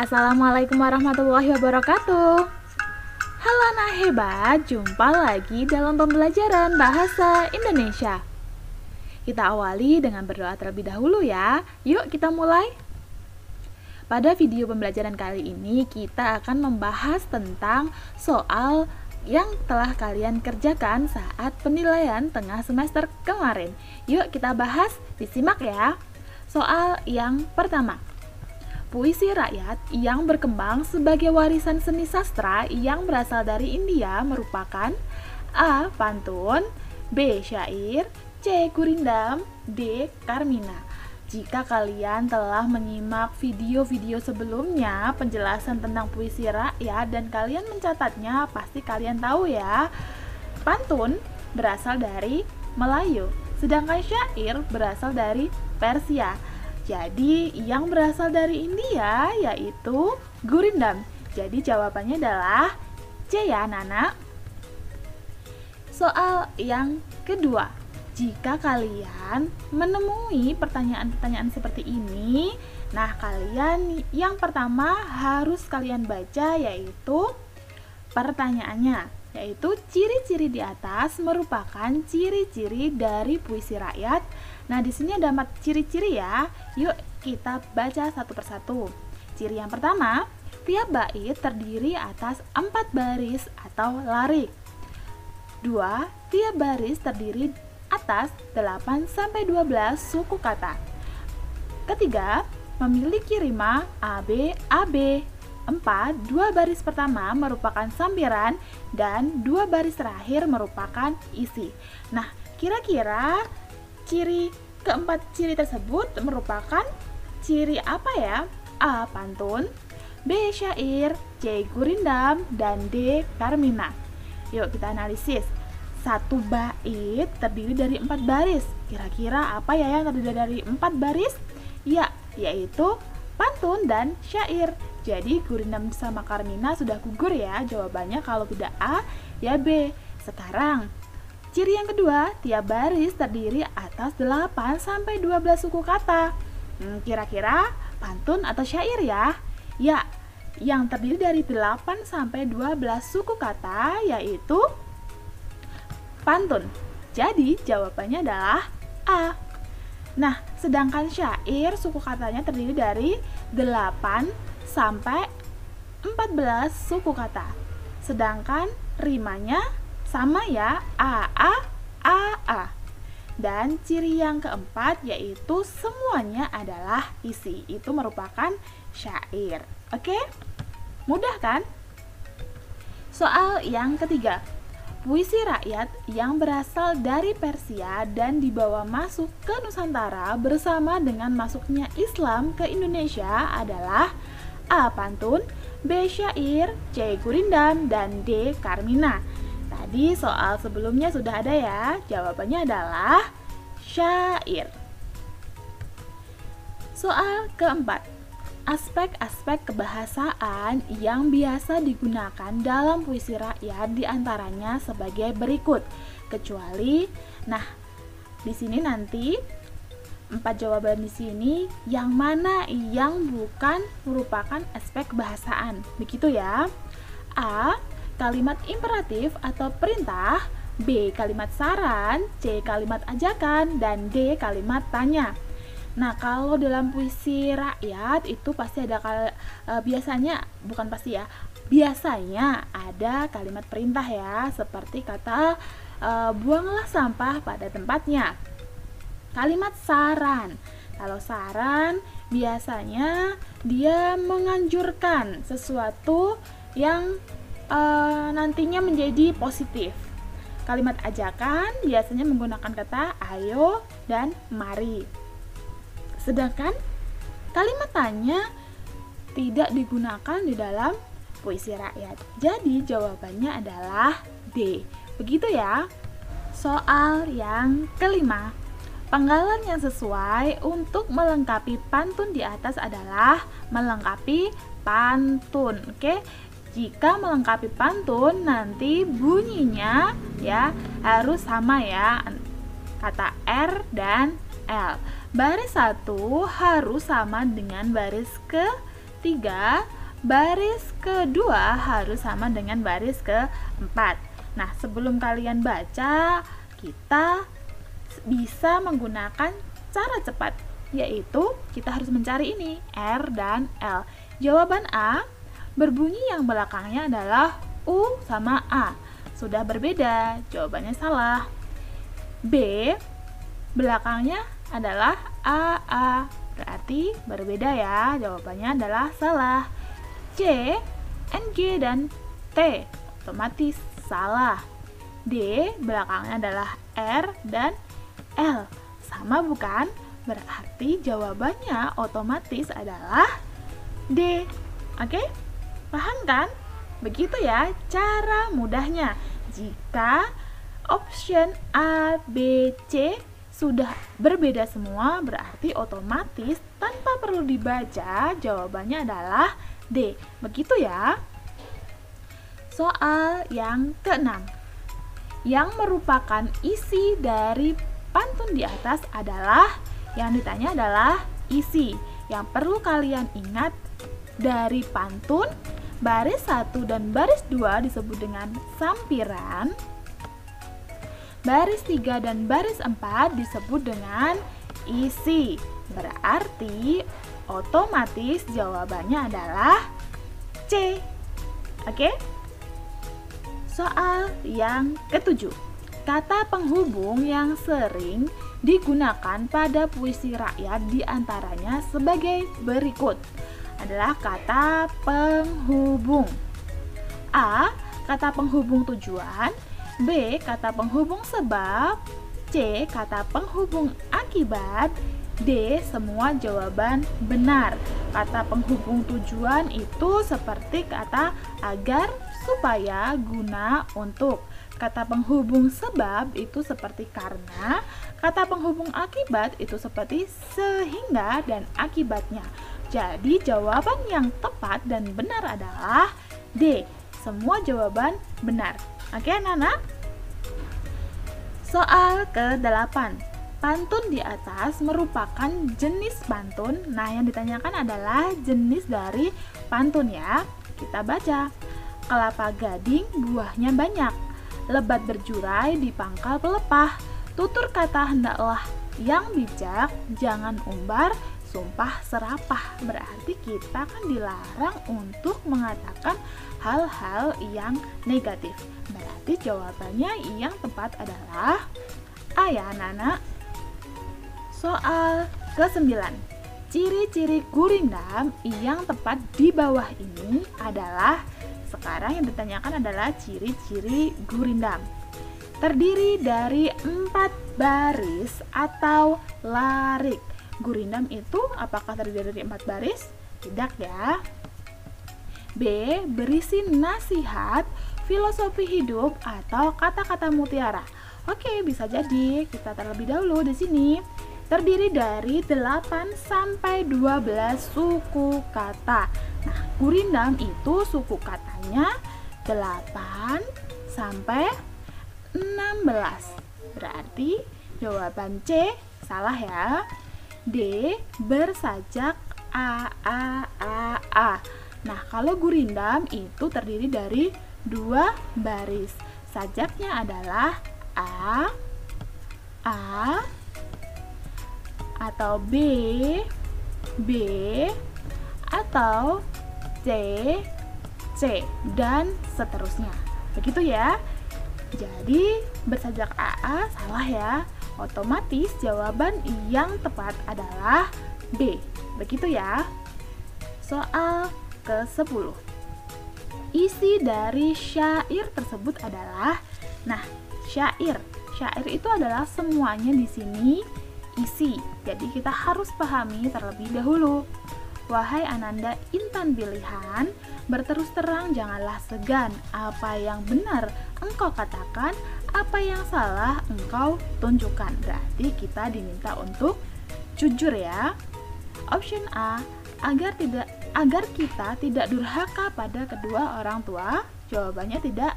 Assalamualaikum warahmatullahi wabarakatuh. Halo anak hebat, jumpa lagi dalam pembelajaran bahasa Indonesia. Kita awali dengan berdoa terlebih dahulu ya. Yuk kita mulai. Pada video pembelajaran kali ini kita akan membahas tentang soal yang telah kalian kerjakan saat penilaian tengah semester kemarin. Yuk kita bahas, disimak ya. Soal yang pertama. Puisi rakyat yang berkembang sebagai warisan seni sastra yang berasal dari India merupakan A. Pantun, B. Syair, C. Gurindam, D. Karmina. Jika kalian telah menyimak video-video sebelumnya penjelasan tentang puisi rakyat dan kalian mencatatnya, pasti kalian tahu ya. Pantun berasal dari Melayu, sedangkan syair berasal dari Persia. Jadi yang berasal dari India yaitu Gurindam. Jadi jawabannya adalah C ya anak-anak. Soal yang kedua. Jika kalian menemui pertanyaan-pertanyaan seperti ini, nah kalian yang pertama harus kalian baca yaitu pertanyaannya, yaitu ciri-ciri di atas merupakan ciri-ciri dari puisi rakyat. Nah, di sini ada 4 ciri-ciri ya. Yuk kita baca satu persatu. Ciri yang pertama, tiap bait terdiri atas 4 baris atau larik. 2. Tiap baris terdiri atas 8 sampai 12 suku kata. Ketiga, memiliki rima AB AB. 4. 2 baris pertama merupakan sambiran dan 2 baris terakhir merupakan isi. Nah, kira-kira keempat ciri tersebut merupakan ciri apa ya? A. Pantun, B. Syair, C. Gurindam, dan D. Karmina. Yuk kita analisis. Satu bait terdiri dari 4 baris. Kira-kira apa ya yang terdiri dari 4 baris? Ya, yaitu pantun dan syair. Jadi Gurindam sama Karmina sudah gugur ya. Jawabannya kalau tidak A, ya B. Sekarang ciri yang kedua, tiap baris terdiri atas 8 sampai 12 suku kata. Kira-kira pantun atau syair ya? Ya, yang terdiri dari 8 sampai 12 suku kata yaitu pantun. Jadi jawabannya adalah A. Nah, sedangkan syair suku katanya terdiri dari 8 sampai 14 suku kata. Sedangkan rimanya sama ya, A, A. Dan ciri yang keempat yaitu semuanya adalah isi. Itu merupakan syair. Oke? Mudah kan? Soal yang ketiga. Puisi rakyat yang berasal dari Persia dan dibawa masuk ke Nusantara bersama dengan masuknya Islam ke Indonesia adalah A. Pantun, B. Syair, C. Gurindam, dan D. Karmina. Tadi soal sebelumnya sudah ada ya, jawabannya adalah syair. Soal keempat, aspek-aspek kebahasaan yang biasa digunakan dalam puisi rakyat diantaranya sebagai berikut. Kecuali, nah di sini nanti 4 jawaban di sini yang mana yang bukan merupakan aspek kebahasaan, begitu ya. A. Kalimat imperatif atau perintah, B. Kalimat saran, C. Kalimat ajakan, dan D. Kalimat tanya. Nah, kalau dalam puisi rakyat itu pasti ada biasanya ada kalimat perintah ya, seperti kata buanglah sampah pada tempatnya. Kalimat saran. Kalau saran biasanya dia menganjurkan sesuatu yang nantinya menjadi positif. Kalimat ajakan biasanya menggunakan kata ayo dan mari. Sedangkan kalimat tanya tidak digunakan di dalam puisi rakyat. Jadi jawabannya adalah D. Begitu ya. Soal yang kelima. Penggalan yang sesuai untuk melengkapi pantun di atas adalah melengkapi pantun. Oke. Jika melengkapi pantun nanti bunyinya ya harus sama ya, kata R dan L. Baris 1 harus sama dengan baris 3, baris kedua harus sama dengan baris keempat. Nah, sebelum kalian baca, kita bisa menggunakan cara cepat, yaitu kita harus mencari ini, R dan L. Jawaban A berbunyi yang belakangnya adalah U sama A. Sudah berbeda, jawabannya salah. B, belakangnya adalah AA, berarti berbeda ya, jawabannya adalah salah. C, NG dan T, otomatis salah. D, belakangnya adalah R dan L, sama bukan? Berarti jawabannya otomatis adalah D. Oke? Paham kan? Begitu ya cara mudahnya. Jika option A, B, C sudah berbeda semua, berarti otomatis tanpa perlu dibaca jawabannya adalah D. Begitu ya. Soal yang keenam, yang merupakan isi dari pantun di atas adalah, yang ditanya adalah isi. Yang perlu kalian ingat dari pantun, baris 1 dan baris 2 disebut dengan sampiran, baris 3 dan baris 4 disebut dengan isi. Berarti otomatis jawabannya adalah C. Oke? Soal yang ketujuh, kata penghubung yang sering digunakan pada puisi rakyat diantaranya sebagai berikut adalah kata penghubung. A, kata penghubung tujuan. B, kata penghubung sebab. C, kata penghubung akibat. D, semua jawaban benar. Kata penghubung tujuan itu seperti kata agar, supaya, guna, untuk. Kata penghubung sebab itu seperti karena. Kata penghubung akibat itu seperti sehingga dan akibatnya. Jadi jawaban yang tepat dan benar adalah D. Semua jawaban benar. Oke, anak-anak? Soal ke-8. Pantun di atas merupakan jenis pantun. Nah, yang ditanyakan adalah jenis dari pantun ya. Kita baca. Kelapa gading buahnya banyak, lebat berjurai di pangkal pelepah. Tutur kata hendaklah yang bijak, jangan umbar, sumpah serapah. Berarti kita kan dilarang untuk mengatakan hal-hal yang negatif. Berarti jawabannya yang tepat adalah A ya anak-anak. Soal ke-9. Ciri-ciri gurindam yang tepat di bawah ini adalah, sekarang yang ditanyakan adalah ciri-ciri gurindam. Terdiri dari 4 baris atau larik. Gurindam itu apakah terdiri dari 4 baris? Tidak ya. B, berisi nasihat, filosofi hidup, atau kata-kata mutiara. Oke, bisa jadi. Kita terlebih dahulu di sini. Terdiri dari 8 sampai 12 suku kata. Nah, gurindam itu suku katanya 8 sampai 16. Berarti jawaban C salah ya. D, bersajak A. Nah, kalau gurindam itu terdiri dari 2 baris. Sajaknya adalah A atau B atau C dan seterusnya. Begitu ya. Jadi bersajak AA salah ya. Otomatis jawaban yang tepat adalah B. Begitu ya. Soal ke-10. Isi dari syair tersebut adalah, nah, syair itu adalah semuanya di sini isi. Jadi kita harus pahami terlebih dahulu. Wahai Ananda Intan pilihan, berterus terang janganlah segan. Apa yang benar engkau katakan, apa yang salah engkau tunjukkan. Berarti kita diminta untuk jujur ya. Option A, agar kita tidak durhaka pada kedua orang tua. Jawabannya tidak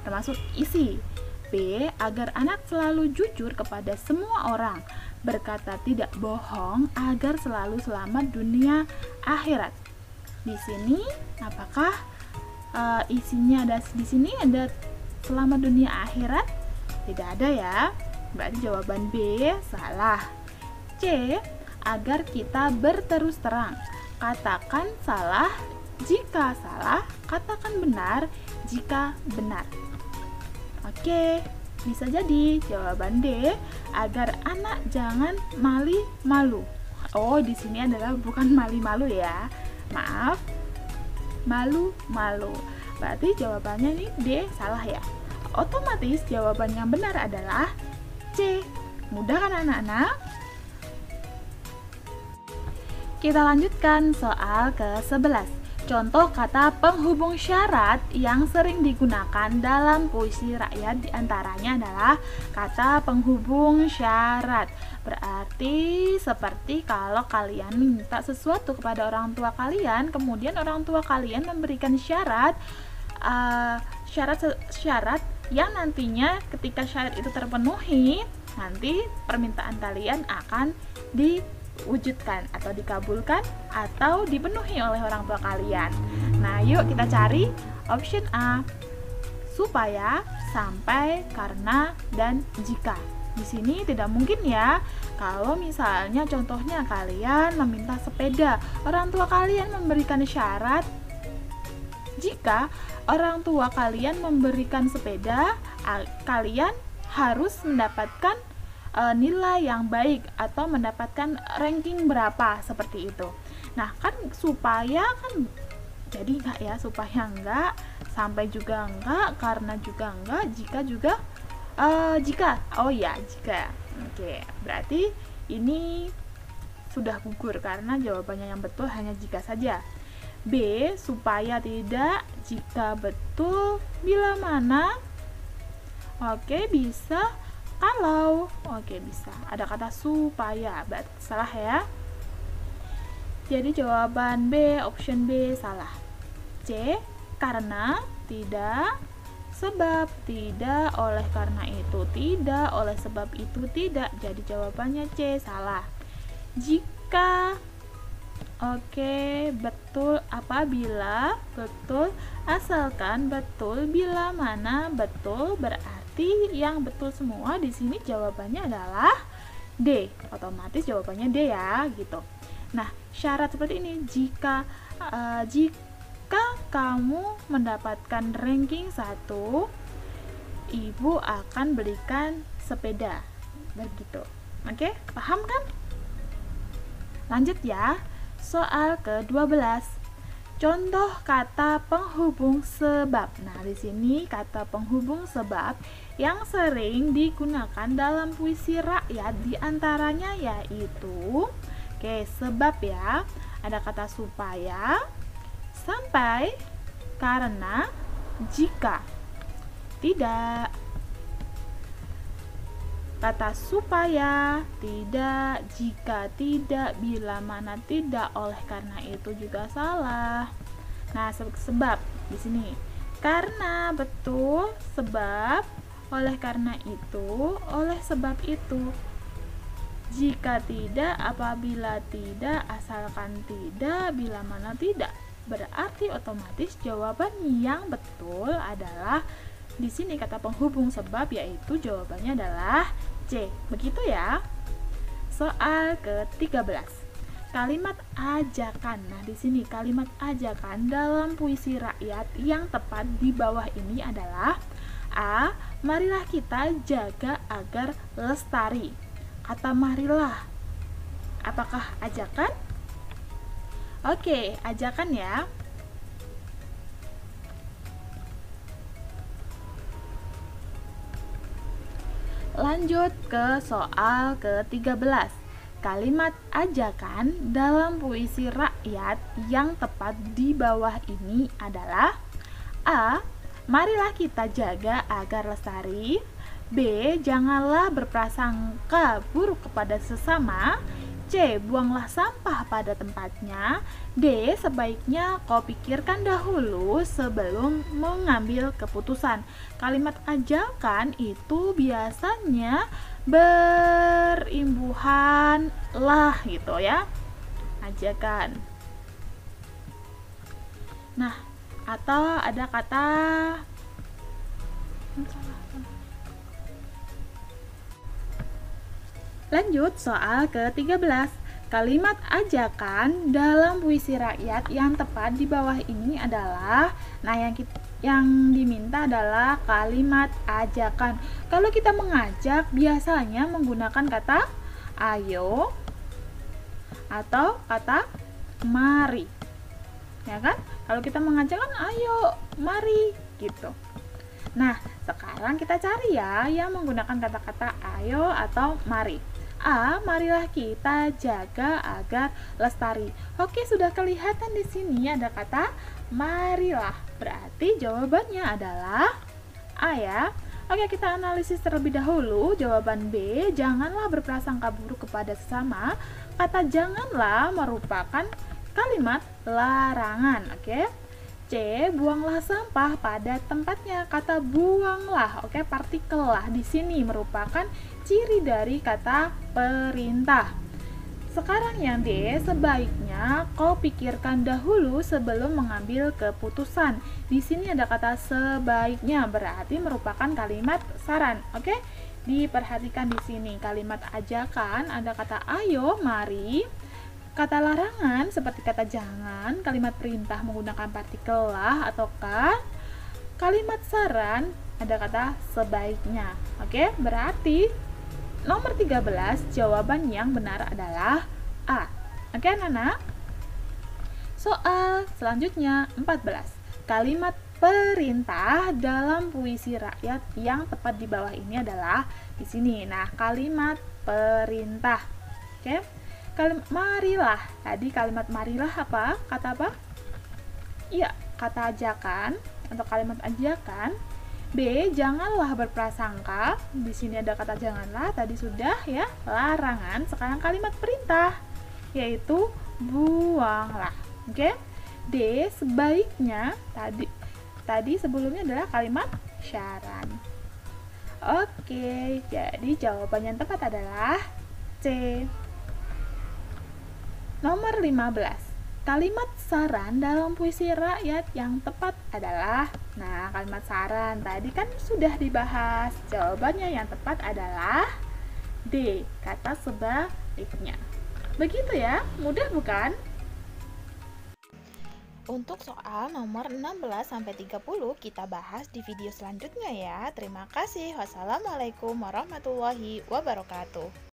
termasuk isi. B, agar anak selalu jujur kepada semua orang, berkata tidak bohong, agar selalu selamat dunia akhirat. Di sini apakah isinya di sini ada selamat dunia akhirat? Tidak ada ya. Berarti jawaban B salah. C, agar kita berterus terang. Katakan salah jika salah, katakan benar jika benar. Oke, bisa jadi jawaban D, agar anak jangan malu. Oh, di sini adalah bukan malu ya. Maaf. Malu. Berarti jawabannya nih D salah ya. Otomatis jawaban yang benar adalah C. Mudah kan anak-anak? Kita lanjutkan soal ke-11. Contoh kata penghubung syarat yang sering digunakan dalam puisi rakyat diantaranya adalah kata penghubung syarat. Berarti seperti kalau kalian minta sesuatu kepada orang tua kalian, kemudian orang tua kalian memberikan syarat yang nantinya ketika syarat itu terpenuhi, nanti permintaan kalian akan diwujudkan atau dikabulkan atau dipenuhi oleh orang tua kalian. Nah, yuk kita cari option A. Supaya, sampai, karena, dan jika. Di sini tidak mungkin ya. Kalau misalnya contohnya kalian meminta sepeda, orang tua kalian memberikan syarat jika orang tua kalian memberikan sepeda, kalian harus mendapatkan nilai yang baik atau mendapatkan ranking berapa, seperti itu. Nah, kan supaya kan jadi enggak ya, supaya enggak, sampai juga enggak, karena juga enggak, jika juga jika. Oh ya, jika. Oke, berarti ini sudah gugur karena jawabannya yang betul hanya jika saja. B, supaya tidak, jika betul, bila mana. Oke, bisa kalau. Oke, bisa. Ada kata supaya, berarti salah ya. Jadi jawaban B, option B salah. C, karena, tidak, sebab, tidak, oleh karena itu, tidak, oleh sebab itu, tidak. Jadi jawabannya C salah. Jika, oke, betul, apabila, betul, asalkan, betul, bila mana, betul. Berarti yang betul semua di sini jawabannya adalah D. Otomatis jawabannya D ya, gitu. Nah, syarat seperti ini, jika kamu mendapatkan ranking 1, ibu akan belikan sepeda. Begitu. Oke, paham kan? Lanjut ya. Soal ke-12. Contoh kata penghubung sebab. Nah, di sini kata penghubung sebab yang sering digunakan dalam puisi rakyat diantaranya yaitu sebab ya. Ada kata supaya, sampai, karena, jika. Tidak. Kata supaya, tidak, jika tidak, bila mana tidak, oleh karena itu juga salah. Nah, sebab di sini. Karena betul, sebab, oleh karena itu, oleh sebab itu. Jika tidak, apabila tidak, asalkan tidak, bila mana tidak. Berarti otomatis jawaban yang betul adalah di sini kata penghubung sebab, yaitu jawabannya adalah C. Begitu ya. Soal ke-13. Kalimat ajakan. Nah, di sini kalimat ajakan dalam puisi rakyat yang tepat di bawah ini adalah A. Marilah kita jaga agar lestari. Kata marilah, apakah ajakan? Oke, ajakan ya. Lanjut ke soal ke-13. Kalimat ajakan dalam puisi rakyat yang tepat di bawah ini adalah A. Marilah kita jaga agar lestari. B. Janganlah berprasangka buruk kepada sesama. C. Buanglah sampah pada tempatnya. D. Sebaiknya kau pikirkan dahulu sebelum mengambil keputusan. Kalimat ajakan itu biasanya berimbuhan lah gitu ya. Ajakan. Nah, atau ada kata lanjut soal ke-13. Kalimat ajakan dalam puisi rakyat yang tepat di bawah ini adalah, nah yang diminta adalah kalimat ajakan. Kalau kita mengajak biasanya menggunakan kata ayo atau kata mari. Ya kan? Kalau kita mengajak kan ayo, mari gitu. Nah, sekarang kita cari ya yang menggunakan kata-kata ayo atau mari. A, marilah kita jaga agar lestari. Oke, sudah kelihatan di sini ada kata marilah. Berarti jawabannya adalah A ya. Oke, kita analisis terlebih dahulu. Jawaban B, janganlah berprasangka buruk kepada sesama. Kata janganlah merupakan kalimat larangan. Oke. C, buanglah sampah pada tempatnya. Kata buanglah, oke, partikel lah di sini merupakan ciri dari kata perintah. Sekarang yang D, sebaiknya kau pikirkan dahulu sebelum mengambil keputusan. Di sini ada kata sebaiknya, berarti merupakan kalimat saran, oke? Diperhatikan di sini kalimat ajakan ada kata ayo, mari. Kata larangan seperti kata jangan, kalimat perintah menggunakan partikel lah ataukah kalimat saran ada kata sebaiknya. Oke, berarti nomor 13 jawaban yang benar adalah A. Oke, anak-anak. Soal selanjutnya 14. Kalimat perintah dalam puisi rakyat yang tepat di bawah ini adalah di sini. Nah, kalimat perintah. Oke. Marilah. Tadi kalimat marilah apa? Kata apa? Iya, kata ajakan atau kalimat ajakan. B, janganlah berprasangka. Di sini ada kata janganlah, tadi sudah ya. Larangan. Sekarang kalimat perintah yaitu buanglah. Oke? D, sebaiknya tadi sebelumnya adalah kalimat syaran. Oke, jadi jawaban yang tepat adalah C. Nomor 15. Kalimat saran dalam puisi rakyat yang tepat adalah, nah kalimat saran tadi kan sudah dibahas. Jawabannya yang tepat adalah D, kata sebaliknya. Begitu ya, mudah bukan? Untuk soal nomor 16-30 kita bahas di video selanjutnya ya. Terima kasih. Wassalamualaikum warahmatullahi wabarakatuh.